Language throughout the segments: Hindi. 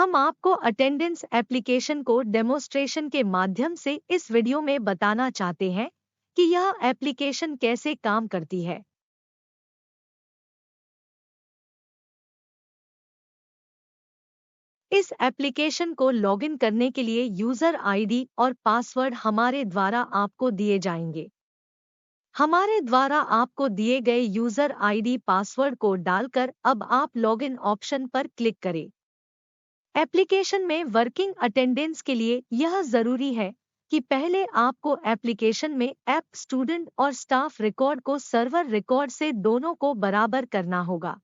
हम आपको अटेंडेंस एप्लीकेशन को डेमोस्ट्रेशन के माध्यम से इस वीडियो में बताना चाहते हैं कि यह एप्लीकेशन कैसे काम करती है। इस एप्लीकेशन को लॉगिन करने के लिए यूजर आईडी और पासवर्ड हमारे द्वारा आपको दिए जाएंगे। हमारे द्वारा आपको दिए गए यूजर आईडी पासवर्ड को डालकर अब आप लॉगिन ऑप्शन पर क्लिक करें। एप्लीकेशन में वर्किंग अटेंडेंस के लिए यह जरूरी है कि पहले आपको एप्लीकेशन में ऐप स्टूडेंट और स्टाफ रिकॉर्ड को सर्वर रिकॉर्ड से दोनों को बराबर करना होगा।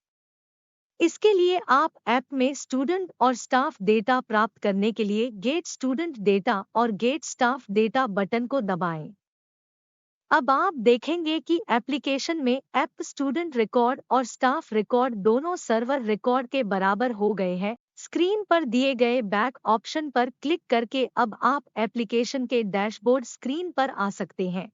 इसके लिए आप ऐप में स्टूडेंट और स्टाफ डेटा प्राप्त करने के लिए गेट स्टूडेंट डेटा और गेट स्टाफ डेटा बटन को दबाएं। अब आप देखेंगे कि एप्लीकेशन में ऐप स्टूडेंट रिकॉर्ड और स्टाफ रिकॉर्ड दोनों सर्वर रिकॉर्ड के बराबर हो गए हैं। स्क्रीन पर दिए गए बैक ऑप्शन पर क्लिक करके अब आप एप्लीकेशन के डैशबोर्ड स्क्रीन पर आ सकते हैं।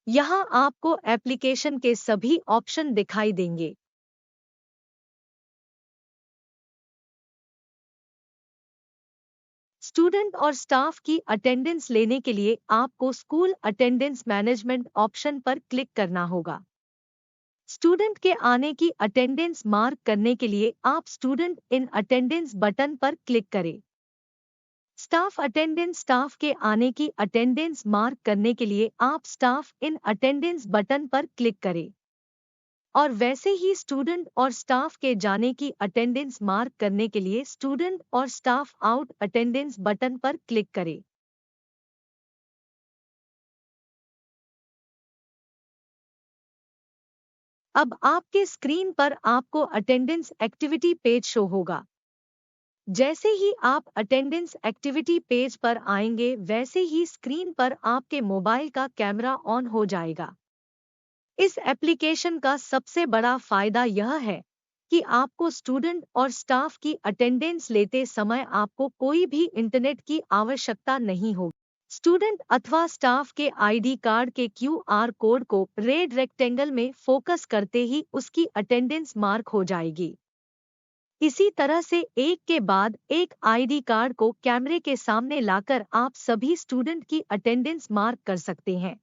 यहाँ आपको एप्लीकेशन के सभी ऑप्शन दिखाई देंगे। स्टूडेंट और स्टाफ की अटेंडेंस लेने के लिए आपको स्कूल अटेंडेंस मैनेजमेंट ऑप्शन पर क्लिक करना होगा। स्टूडेंट के आने की अटेंडेंस मार्क करने के लिए आप स्टूडेंट इन अटेंडेंस बटन पर क्लिक करें। स्टाफ अटेंडेंस स्टाफ के आने की अटेंडेंस मार्क करने के लिए आप स्टाफ इन अटेंडेंस बटन पर क्लिक करें। और वैसे ही स्टूडेंट और स्टाफ के जाने की अटेंडेंस मार्क करने के लिए स्टूडेंट और स्टाफ आउट अटेंडेंस बटन पर क्लिक करें। अब आपके स्क्रीन पर आपको अटेंडेंस एक्टिविटी पेज शो होगा। जैसे ही आप अटेंडेंस एक्टिविटी पेज पर आएंगे वैसे ही स्क्रीन पर आपके मोबाइल का कैमरा ऑन हो जाएगा। इस एप्लीकेशन का सबसे बड़ा फायदा यह है कि आपको स्टूडेंट और स्टाफ की अटेंडेंस लेते समय आपको कोई भी इंटरनेट की आवश्यकता नहीं होगी। स्टूडेंट अथवा स्टाफ के आईडी कार्ड के क्यूआर कोड को रेड रेक्टेंगल में फोकस करते ही उसकी अटेंडेंस मार्क हो जाएगी। इसी तरह से एक के बाद एक आईडी कार्ड को कैमरे के सामने लाकर आप सभी स्टूडेंट की अटेंडेंस मार्क कर सकते हैं।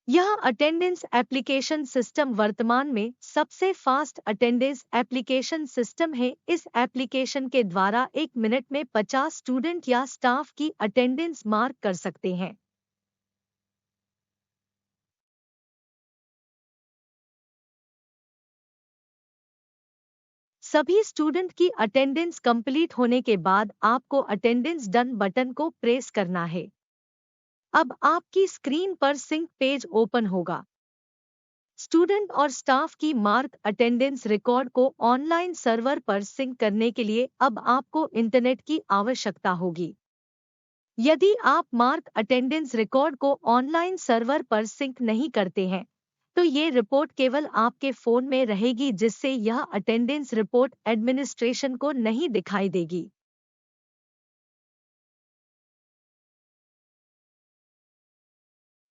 यह अटेंडेंस एप्लीकेशन सिस्टम वर्तमान में सबसे फास्ट अटेंडेंस एप्लीकेशन सिस्टम है। इस एप्लीकेशन के द्वारा 1 मिनट में 50 स्टूडेंट या स्टाफ की अटेंडेंस मार्क कर सकते हैं। सभी स्टूडेंट की अटेंडेंस कंप्लीट होने के बाद आपको अटेंडेंस डन बटन को प्रेस करना है। अब आपकी स्क्रीन पर सिंक पेज ओपन होगा। स्टूडेंट और स्टाफ की मार्क अटेंडेंस रिकॉर्ड को ऑनलाइन सर्वर पर सिंक करने के लिए अब आपको इंटरनेट की आवश्यकता होगी। यदि आप मार्क अटेंडेंस रिकॉर्ड को ऑनलाइन सर्वर पर सिंक नहीं करते हैं तो ये रिपोर्ट केवल आपके फ़ोन में रहेगी, जिससे यह अटेंडेंस रिपोर्ट एडमिनिस्ट्रेशन को नहीं दिखाई देगी।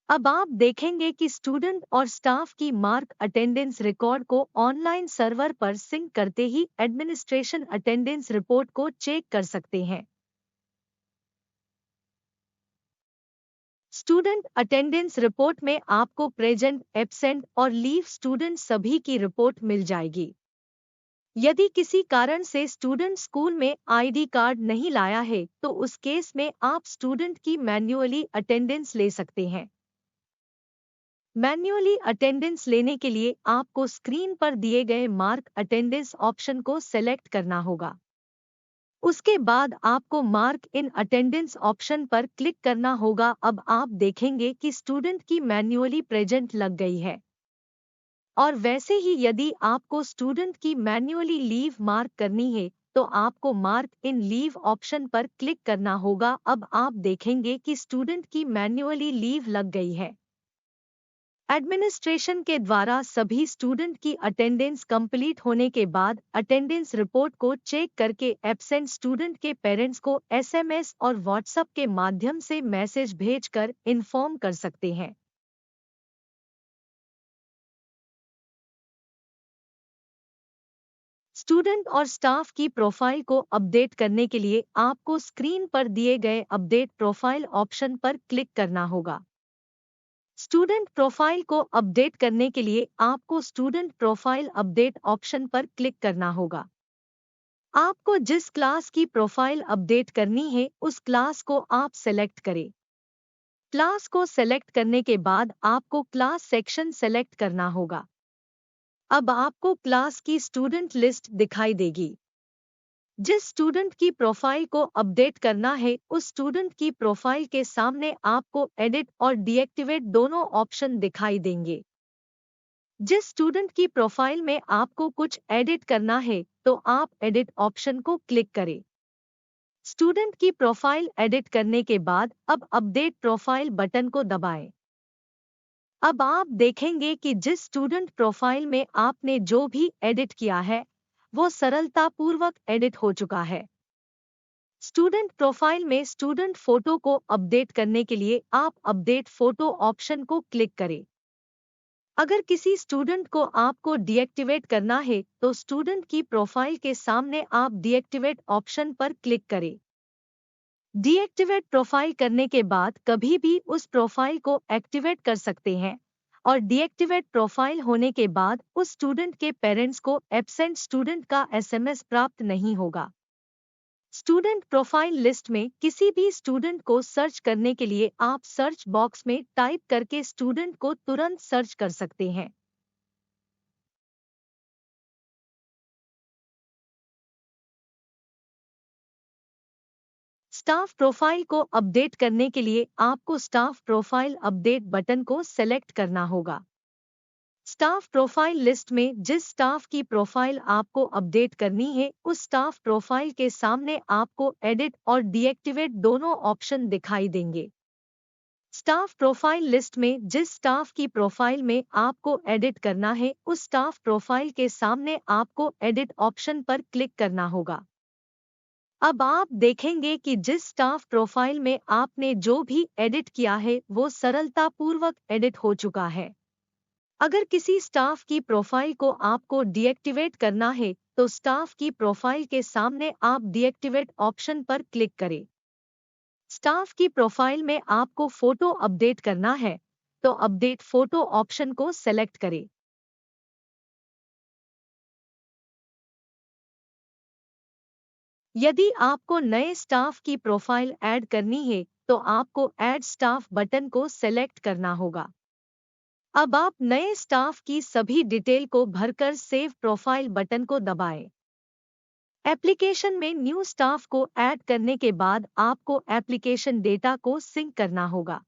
अब आप देखेंगे कि स्टूडेंट और स्टाफ की मार्क अटेंडेंस रिकॉर्ड को ऑनलाइन सर्वर पर सिंक करते ही एडमिनिस्ट्रेशन अटेंडेंस रिपोर्ट को चेक कर सकते हैं। स्टूडेंट अटेंडेंस रिपोर्ट में आपको प्रेजेंट, एब्सेंट और लीव स्टूडेंट सभी की रिपोर्ट मिल जाएगी। यदि किसी कारण से स्टूडेंट स्कूल में आईडी कार्ड नहीं लाया है तो उस केस में आप स्टूडेंट की मैन्युअली अटेंडेंस ले सकते हैं। मैन्युअली अटेंडेंस लेने के लिए आपको स्क्रीन पर दिए गए मार्क अटेंडेंस ऑप्शन को सेलेक्ट करना होगा। उसके बाद आपको मार्क इन अटेंडेंस ऑप्शन पर क्लिक करना होगा। अब आप देखेंगे कि स्टूडेंट की मैन्युअली प्रेजेंट लग गई है। और वैसे ही यदि आपको स्टूडेंट की मैन्युअली लीव मार्क करनी है तो आपको मार्क इन लीव ऑप्शन पर क्लिक करना होगा। अब आप देखेंगे कि स्टूडेंट की मैन्युअली लीव लग गई है। एडमिनिस्ट्रेशन के द्वारा सभी स्टूडेंट की अटेंडेंस कंप्लीट होने के बाद अटेंडेंस रिपोर्ट को चेक करके एब्सेंट स्टूडेंट के पेरेंट्स को एसएमएस और व्हाट्सएप के माध्यम से मैसेज भेजकर इन्फॉर्म कर सकते हैं। स्टूडेंट और स्टाफ की प्रोफाइल को अपडेट करने के लिए आपको स्क्रीन पर दिए गए अपडेट प्रोफाइल ऑप्शन पर क्लिक करना होगा। स्टूडेंट प्रोफाइल को अपडेट करने के लिए आपको स्टूडेंट प्रोफाइल अपडेट ऑप्शन पर क्लिक करना होगा। आपको जिस क्लास की प्रोफाइल अपडेट करनी है उस क्लास को आप सेलेक्ट करें। क्लास को सेलेक्ट करने के बाद आपको क्लास सेक्शन सेलेक्ट करना होगा। अब आपको क्लास की स्टूडेंट लिस्ट दिखाई देगी। जिस स्टूडेंट की प्रोफाइल को अपडेट करना है उस स्टूडेंट की प्रोफाइल के सामने आपको एडिट और डीएक्टिवेट दोनों ऑप्शन दिखाई देंगे। जिस स्टूडेंट की प्रोफाइल में आपको कुछ एडिट करना है तो आप एडिट ऑप्शन को क्लिक करें। स्टूडेंट की प्रोफाइल एडिट करने के बाद अब अपडेट प्रोफाइल बटन को दबाएं। अब आप देखेंगे कि जिस स्टूडेंट प्रोफाइल में आपने जो भी एडिट किया है वो सरलतापूर्वक एडिट हो चुका है। स्टूडेंट प्रोफाइल में स्टूडेंट फोटो को अपडेट करने के लिए आप अपडेट फोटो ऑप्शन को क्लिक करें। अगर किसी स्टूडेंट को आपको डीएक्टिवेट करना है तो स्टूडेंट की प्रोफाइल के सामने आप डीएक्टिवेट ऑप्शन पर क्लिक करें। डीएक्टिवेट प्रोफाइल करने के बाद कभी भी उस प्रोफाइल को एक्टिवेट कर सकते हैं और डीएक्टिवेट प्रोफाइल होने के बाद उस स्टूडेंट के पेरेंट्स को एब्सेंट स्टूडेंट का एसएमएस प्राप्त नहीं होगा। स्टूडेंट प्रोफाइल लिस्ट में किसी भी स्टूडेंट को सर्च करने के लिए आप सर्च बॉक्स में टाइप करके स्टूडेंट को तुरंत सर्च कर सकते हैं। स्टाफ प्रोफाइल को अपडेट करने के लिए आपको स्टाफ प्रोफाइल अपडेट बटन को सेलेक्ट करना होगा। स्टाफ प्रोफाइल लिस्ट में जिस स्टाफ की प्रोफाइल आपको अपडेट करनी है उस स्टाफ प्रोफाइल के सामने आपको एडिट और डीएक्टिवेट दोनों ऑप्शन दिखाई देंगे। स्टाफ प्रोफाइल लिस्ट में जिस स्टाफ की प्रोफाइल में आपको एडिट करना है उस स्टाफ प्रोफाइल के सामने आपको एडिट ऑप्शन पर क्लिक करना होगा। अब आप देखेंगे कि जिस स्टाफ प्रोफाइल में आपने जो भी एडिट किया है वो सरलतापूर्वक एडिट हो चुका है। अगर किसी स्टाफ की प्रोफाइल को आपको डीएक्टिवेट करना है तो स्टाफ की प्रोफाइल के सामने आप डीएक्टिवेट ऑप्शन पर क्लिक करें। स्टाफ की प्रोफाइल में आपको फोटो अपडेट करना है तो अपडेट फोटो ऑप्शन को सेलेक्ट करें। यदि आपको नए स्टाफ की प्रोफाइल ऐड करनी है तो आपको ऐड स्टाफ बटन को सेलेक्ट करना होगा। अब आप नए स्टाफ की सभी डिटेल को भरकर सेव प्रोफाइल बटन को दबाएं। एप्लीकेशन में न्यू स्टाफ को ऐड करने के बाद आपको एप्लीकेशन डेटा को सिंक करना होगा।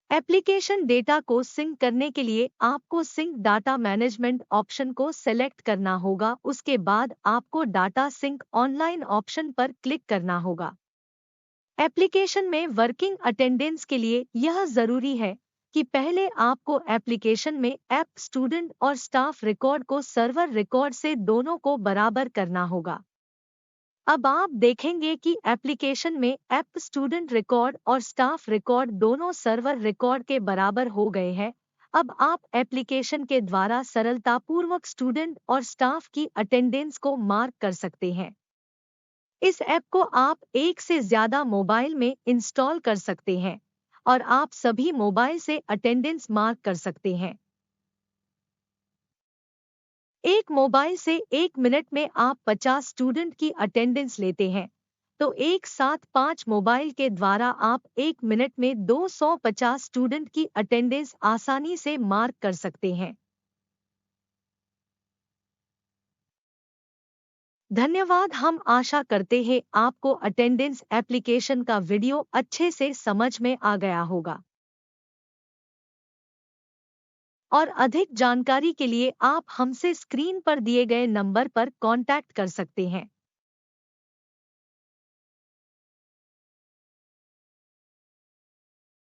एप्लीकेशन डेटा को सिंक करने के लिए आपको सिंक डाटा मैनेजमेंट ऑप्शन को सेलेक्ट करना होगा। उसके बाद आपको डाटा सिंक ऑनलाइन ऑप्शन पर क्लिक करना होगा। एप्लीकेशन में वर्किंग अटेंडेंस के लिए यह जरूरी है कि पहले आपको एप्लीकेशन में ऐप स्टूडेंट और स्टाफ रिकॉर्ड को सर्वर रिकॉर्ड से दोनों को बराबर करना होगा। अब आप देखेंगे कि एप्लीकेशन में ऐप स्टूडेंट रिकॉर्ड और स्टाफ रिकॉर्ड दोनों सर्वर रिकॉर्ड के बराबर हो गए हैं। अब आप एप्लीकेशन के द्वारा सरलतापूर्वक स्टूडेंट और स्टाफ की अटेंडेंस को मार्क कर सकते हैं। इस ऐप को आप एक से ज्यादा मोबाइल में इंस्टॉल कर सकते हैं और आप सभी मोबाइल से अटेंडेंस मार्क कर सकते हैं। एक मोबाइल से 1 मिनट में आप 50 स्टूडेंट की अटेंडेंस लेते हैं तो एक साथ 5 मोबाइल के द्वारा आप 1 मिनट में 250 स्टूडेंट की अटेंडेंस आसानी से मार्क कर सकते हैं। धन्यवाद। हम आशा करते हैं आपको अटेंडेंस एप्लीकेशन का वीडियो अच्छे से समझ में आ गया होगा और अधिक जानकारी के लिए आप हमसे स्क्रीन पर दिए गए नंबर पर कांटेक्ट कर सकते हैं।